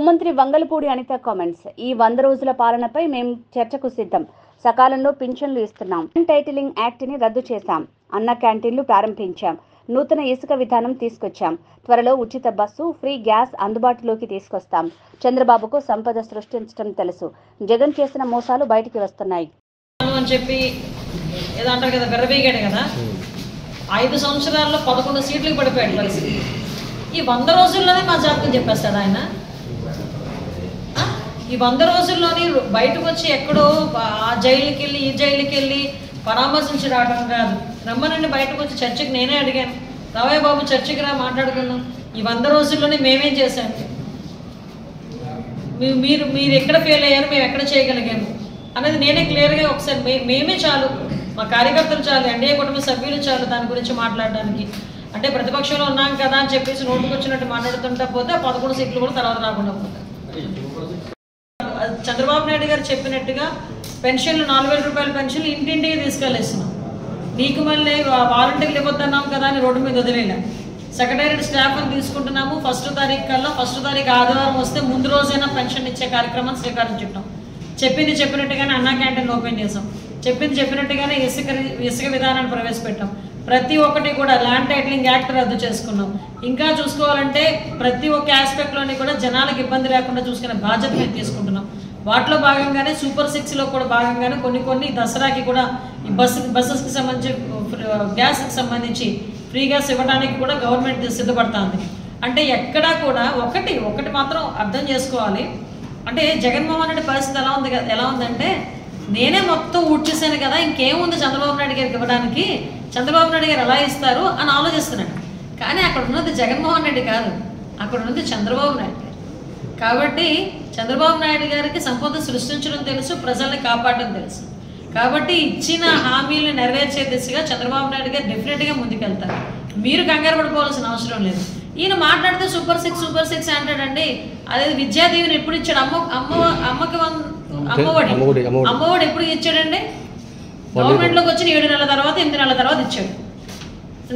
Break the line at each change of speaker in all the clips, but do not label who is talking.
హోంమంత్రి వంగలపూడి అనిత కామెంట్స్. ఈ 100 రోజుల పాలనపై మేము చర్చకు సిద్ధం. సకాలంలో పింఛన్లు ఇస్తున్నాం. టైటిలింగ్ యాక్ట్ని రద్దు చేశాం. అన్న క్యాంటీన్లు ప్రారంభించాం. నూతన ఇసుక విధానం తీసుకొచ్చాం. త్వరలో ఉచిత బస్సు, ఫ్రీ గ్యాస్ అందుబాటులోకి తీసుకొస్తాం. చంద్రబాబుకు సంపద సృష్టించడం తెలుసు. జగన్ చేసిన మోసాలు బయటికి వస్తున్నాయి
అని చెప్పి ఏదో అంటారు కదా, వెర్రవేగాడు కదా. 5 సంవత్సరాల్లో 11 సీట్లకు పడిపోయాడు పరిస్థితి. ఈ 100 రోజుల్లోనే మా జాతకం చెప్పేస్తాడు ఆయన. ఈ 100 రోజుల్లోని బయటకు వచ్చి ఎక్కడో ఆ జైలుకి వెళ్ళి ఈ జైలుకి వెళ్ళి పరామర్శించి రావడం కాదు. రమ్మనండి బయటకు వచ్చి చర్చకి నేనే అడిగాను, రావయ్య బాబు చర్చకి రా మాట్లాడుకున్నాం. ఈ 100 రోజుల్లోనే మేమేం చేశాము, మీరు ఎక్కడ ఫెయిల్ అయ్యారు, మేము ఎక్కడ చేయగలిగాము అనేది నేనే క్లియర్గా ఒకసారి మేమే చాలు, మా కార్యకర్తలు చాలు, ఎన్డీఏ కుటుంబ సభ్యులు చాలు దాని గురించి మాట్లాడడానికి. అంటే ప్రతిపక్షంలో ఉన్నాం కదా అని చెప్పేసి నోటుకు వచ్చినట్టు మాట్లాడుతుంటా పోతే 11 సీట్లు కూడా తర్వాత రాకుండా పోతాయి. చంద్రబాబు నాయుడు గారు చెప్పినట్టుగా పెన్షన్లు 4,000 రూపాయల పెన్షన్లు ఇంటింటికి తీసుకెళ్ళేస్తున్నాం. నీకు మళ్ళీ వాలంటీర్లు ఇవ్వద్దన్నాం కదా అని రోడ్డు మీద వదిలేలాం. సెక్రటేరియట్ స్టాఫ్ని తీసుకుంటున్నాము. 1వ తారీఖు కల్లా 1వ తారీఖు ఆదివారం వస్తే ముందు రోజైనా పెన్షన్ ఇచ్చే కార్యక్రమం శ్రీకారం చుట్టాం. చెప్పింది చెప్పినట్టుగానే అన్నా క్యాంటీన్లు ఓపెన్ చేసాం. చెప్పింది చెప్పినట్టుగానే ఇసుక విధానాన్ని ప్రవేశపెట్టాం. ప్రతి ఒక్కటి కూడా ల్యాండ్ టైటిలింగ్ యాక్ట్ రద్దు చేసుకున్నాం. ఇంకా చూసుకోవాలంటే ప్రతి ఒక్క ఆస్పెక్ట్లోని కూడా జనాలకు ఇబ్బంది లేకుండా చూసుకునే బాధ్యత మేము తీసుకుంటున్నాం. వాటిలో భాగంగానే సూపర్ 6లో కూడా భాగంగానే కొన్ని దసరాకి కూడా ఈ బస్సెస్కి సంబంధించి గ్యాస్కి సంబంధించి ఫ్రీ గ్యాస్ ఇవ్వడానికి కూడా గవర్నమెంట్ సిద్ధపడుతుంది. అంటే ఎక్కడా కూడా ఒకటి మాత్రం అర్థం చేసుకోవాలి. అంటే జగన్మోహన్ రెడ్డి పరిస్థితి ఎలా ఉందంటే, నేనే మొత్తం ఊడ్చేసాను కదా, ఇంకేముంది చంద్రబాబు నాయుడు గారికి ఇవ్వడానికి, చంద్రబాబు నాయుడు గారు ఎలా ఇస్తారు అని ఆలోచిస్తున్నాడు. కానీ అక్కడ ఉన్నది జగన్మోహన్ రెడ్డి కాదు, అక్కడ ఉన్నది చంద్రబాబు నాయుడు గారు. కాబట్టి చంద్రబాబు నాయుడు గారికి సంపద సృష్టించడం తెలుసు, ప్రజల్ని కాపాడడం తెలుసు. కాబట్టి ఇచ్చిన హామీలను నెరవేర్చే దిశగా చంద్రబాబు నాయుడు గారు డెఫినెట్గా ముందుకెళ్తారు. మీరు కంగారు పడిపోవాల్సిన అవసరం లేదు. ఈయన మాట్లాడితే సూపర్ సిక్స్ అంటాడండి. అదే విద్యాదీవిని ఎప్పుడు ఇచ్చాడు? అమ్మఒడి ఎప్పుడు ఇచ్చాడండి? గవర్నమెంట్లోకి వచ్చిన 7 నెలల తర్వాత 8 నెలల తర్వాత ఇచ్చాడు.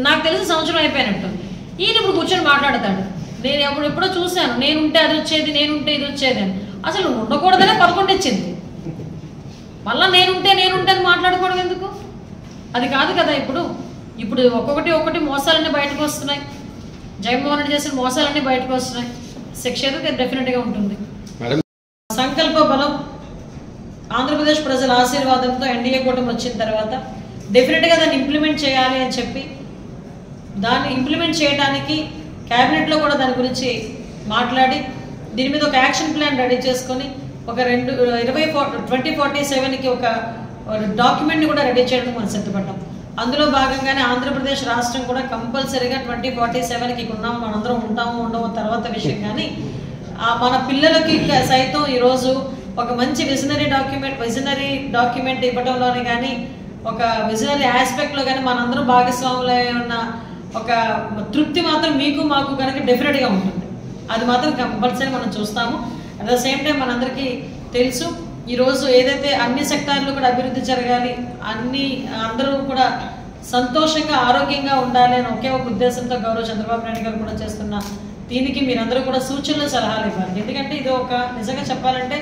నాకు తెలిసి సంవత్సరం అయిపోయినట్టుంది. ఈయన ఇప్పుడు కూర్చొని మాట్లాడతాడు, నేను ఎప్పుడో చూశాను, నేనుంటే అది వచ్చేది, నేనుంటే ఇది వచ్చేది అని. అసలు ఉండకూడదనే 11 ఇచ్చింది. మళ్ళీ నేనుంటే అని మాట్లాడుకోవడం ఎందుకు? అది కాదు కదా. ఇప్పుడు ఒక్కొక్కటి మోసాలన్నీ బయటకు వస్తున్నాయి. జగన్మోహన్ రెడ్డి చేసిన మోసాలన్నీ బయటకు వస్తున్నాయి. శిక్ష అయితే డెఫినెట్గా ఉంటుంది. సంకల్ప బలం, ఆంధ్రప్రదేశ్ ప్రజల ఆశీర్వాదంతో ఎన్డీఏ కూటమి వచ్చిన తర్వాత డెఫినెట్గా దాన్ని ఇంప్లిమెంట్ చేయాలి అని చెప్పి, దాన్ని ఇంప్లిమెంట్ చేయడానికి క్యాబినెట్లో కూడా దాని గురించి మాట్లాడి దీని మీద ఒక యాక్షన్ ప్లాన్ రెడీ చేసుకొని ఒక 2047కి ఒక డాక్యుమెంట్ని కూడా రెడీ చేయడానికి మనం సిద్ధపడ్డాం. అందులో భాగంగానే ఆంధ్రప్రదేశ్ రాష్ట్రం కూడా కంపల్సరీగా 2047కి ఉన్నాము, మనందరం ఉంటాము ఉండవు తర్వాత విషయం. కానీ మన పిల్లలకి సైతం ఈరోజు ఒక మంచి విజనరీ డాక్యుమెంట్ ఇవ్వడంలోనే కానీ, ఒక విజనరీ ఆస్పెక్ట్లో కానీ మనందరం భాగస్వాములై ఉన్న ఒక తృప్తి మాత్రం మీకు మాకు కనుక డెఫినెట్గా ఉంటుంది. అది మాత్రం కంపల్సరీ మనం చూస్తాము. అట్ ద సేమ్ టైం మనందరికీ తెలుసు, ఈరోజు ఏదైతే అన్ని సెక్టార్లు కూడా అభివృద్ధి జరగాలి, అందరూ కూడా సంతోషంగా ఆరోగ్యంగా ఉండాలి అని ఒకే ఒక ఉద్దేశంతో గౌరవ చంద్రబాబు నాయుడు గారు కూడా చేస్తున్న దీనికి మీరందరూ కూడా సూచనలు సలహాలు ఇవ్వాలి. ఎందుకంటే ఇది నిజంగా చెప్పాలంటే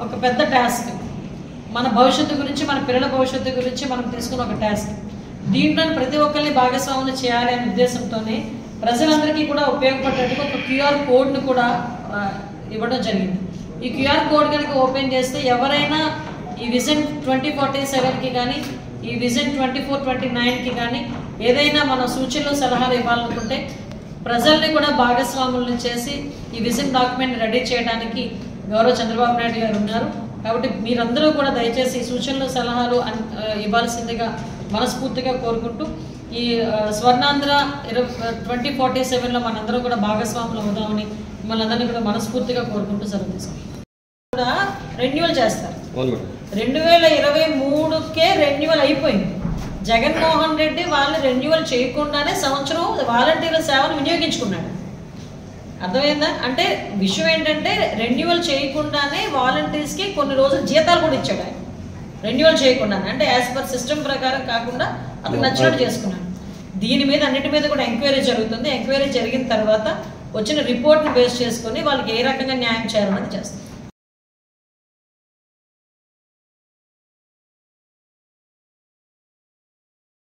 ఒక పెద్ద టాస్క్. మన భవిష్యత్తు గురించి, మన పిల్లల భవిష్యత్తు గురించి మనం తీసుకున్న ఒక టాస్క్. దీంట్లో ప్రతి ఒక్కరిని భాగస్వాములు చేయాలి అనే ఉద్దేశంతోనే ప్రజలందరికీ కూడా ఉపయోగపడేట్టుగా ఒక QR కోడ్ను కూడా ఇవ్వడం జరిగింది. ఈ QR కోడ్ కనుక ఓపెన్ చేస్తే ఎవరైనా ఈ విజన్ 2047కి కానీ, ఈ విజన్ 2429కి కానీ ఏదైనా మన సూచనలు సలహాలు ఇవ్వాలనుకుంటే ప్రజల్ని కూడా భాగస్వాములను చేసి ఈ విజన్ డాక్యుమెంట్ రెడీ చేయడానికి గౌరవ చంద్రబాబు నాయుడు గారు ఉన్నారు. కాబట్టి మీరందరూ కూడా దయచేసి ఈ సూచనలు సలహాలు ఇవ్వాల్సిందిగా మనస్ఫూర్తిగా కోరుకుంటూ, ఈ స్వర్ణాంధ్ర 2047లో మనందరం కూడా భాగస్వాములు అవుదామని మిమ్మల్ని అందరినీ కూడా మనస్ఫూర్తిగా కోరుకుంటూ సెలవు తీసుకుంటాం. కూడా రెన్యువల్ చేస్తారు. 2023కే రెన్యువల్ అయిపోయింది. జగన్మోహన్ రెడ్డి వాళ్ళు రెన్యువల్ చేయకుండానే సంవత్సరం వాలంటీర్ల సేవను వినియోగించుకున్నాడు. అర్థమైందా? అంటే విషయం ఏంటంటే, రెన్యువల్ చేయకుండానే వాలంటీర్స్కి కొన్ని రోజులు జీతాలు కూడా ఇచ్చాడు ఆయన. రెన్యువల్ చేయకుండానే, అంటే యాజ్ పర్ సిస్టమ్ ప్రకారం కాకుండా అతను నచ్చినట్టు చేసుకున్నాడు. దీని మీద అన్నిటి మీద కూడా ఎంక్వైరీ జరుగుతుంది. ఎంక్వైరీ జరిగిన తర్వాత వచ్చిన రిపోర్ట్ని బేస్ చేసుకొని వాళ్ళకి ఏ రకంగా న్యాయం చేయాలన్నది చేస్తాం.